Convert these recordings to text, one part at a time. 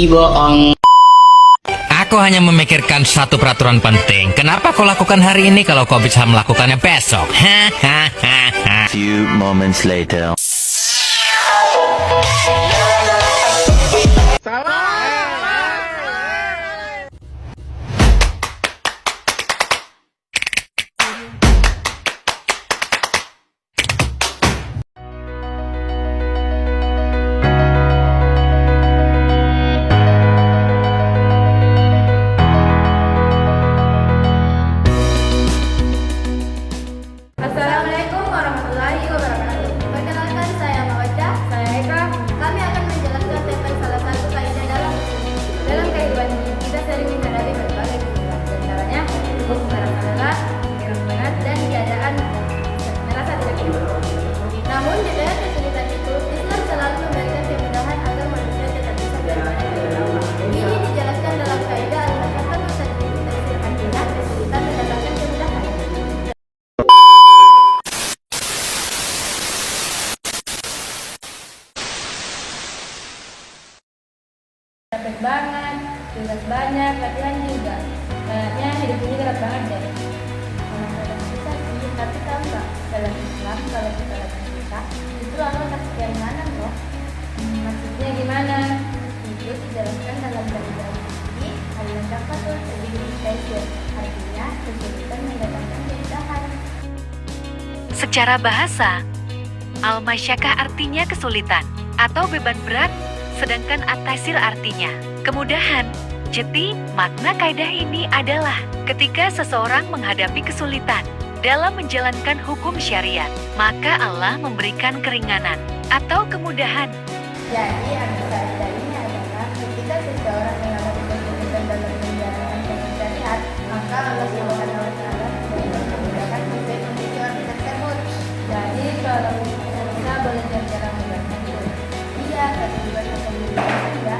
bohong. Aku hanya memikirkan satu peraturan penting. Kenapa kau lakukan hari ini kalau kau bisa melakukannya besok? Hahaha. Few moments later. Assalamualaikum warahmatullahi wabarakatuh. Perkenalkan, saya Mawaddah, saya Eka. Kami akan menjelaskan tentang salah satu kaidah dalam kehidupan ini. Kita sering menghadapi berbagai kesulitan, di antaranya hukum merasa lelah, berat dan keadaan merasa tidak hidup. Namun di tengah kesulitan itu, Islam selalu memberikan kemudahan agar manusia tetap bisa beribadah kepada Allah. Ini dijelaskan dalam kaidah al-masyaqqatu tajlibu taysir, artinya kesulitan mendatangkan kemudahan. Capek banget, tugas banyak, latihan juga. Kayaknya hidup ini berat banget deh. Kadang susah sih, tapi tahu nggak? Dalam Islam kalau kita latihan susah, justru Allah kasih keringanan loh. Maksudnya gimana? Itu dijelaskan dalam kaidah ini. Al-masyaqqatu tajlibu taysir, artinya kesulitan mendatangkan kemudahan. Secara bahasa, al-masyaqqah artinya kesulitan atau beban berat, sedangkan at-taysir artinya kemudahan. Jadi, makna kaidah ini adalah ketika seseorang menghadapi kesulitan dalam menjalankan hukum syariat, maka Allah memberikan keringanan atau kemudahan. Jadi, arti kaidah ini adalah ketika seseorang mengalami kesulitan dalam menjalankan hukum syariat, maka Allah Subhanahu wa Ta'ala memberikan kemudahan sesuai kondisi orang tersebut. Jadi, kalau kita boleh cara mudahnya itu, iya, tapi juga kesulitan juga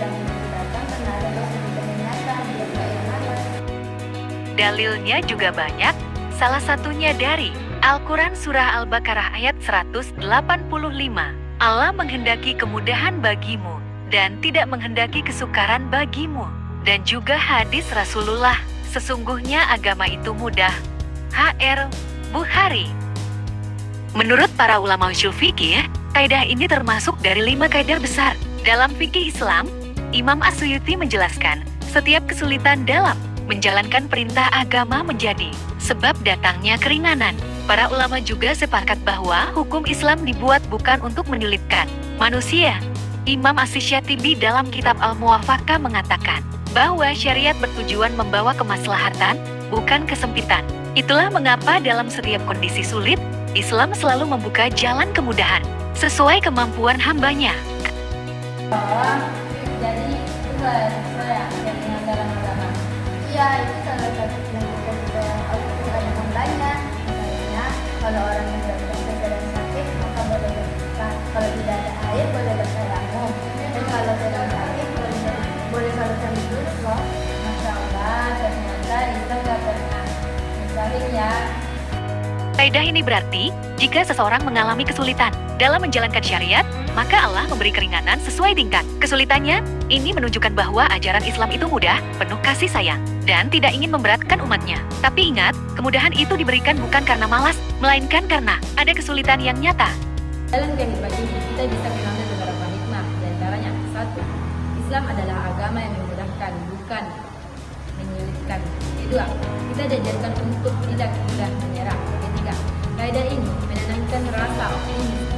sedang datang karena ada kesulitan yang nyata di yang mana. Dalilnya juga banyak, salah satunya dari Al-Quran Surah Al-Baqarah ayat 185. Allah menghendaki kemudahan bagimu dan tidak menghendaki kesukaran bagimu. Dan juga hadis Rasulullah, sesungguhnya agama itu mudah. H.R. Bukhari. Menurut para ulama usul fikih, kaidah ini termasuk dari 5 kaidah besar. Dalam fikih Islam, Imam As-Suyuti menjelaskan, setiap kesulitan dalam menjalankan perintah agama menjadi sebab datangnya keringanan. Para ulama juga sepakat bahwa hukum Islam dibuat bukan untuk menyulitkan manusia. Imam Asy-Syatibi dalam kitab Al-Muwafaqah mengatakan bahwa syariat bertujuan membawa kemaslahatan, bukan kesempitan. Itulah mengapa dalam setiap kondisi sulit, Islam selalu membuka jalan kemudahan sesuai kemampuan hambanya. Jadi itu sesuai yang dengan dalam agama. Iya, itu salah satu yang kita juga Allah Subhanahu hambanya. Misalnya, kalau orang yang sedang sakit, maka boleh berpuasa. Kalau tidak ada air, boleh bertayamum. Dan kalau sedang sakit, boleh salat sambil duduk loh. Masya Allah, ternyata Islam gak pernah misalin ya. Kaidah ini berarti, jika seseorang mengalami kesulitan dalam menjalankan syariat, maka Allah memberi keringanan sesuai tingkat kesulitannya. Ini menunjukkan bahwa ajaran Islam itu mudah, penuh kasih sayang, dan tidak ingin memberatkan umatnya. Tapi ingat, kemudahan itu diberikan bukan karena malas, melainkan karena ada kesulitan yang nyata. Dalam kehidupan ini, kita bisa mengambil beberapa hikmah. Di antaranya, 1. Islam adalah agama yang memudahkan, bukan menyulitkan. Kedua, kita diajarkan untuk tidak mudah menyerah. Ketiga, kaidah ini menanamkan rasa optimis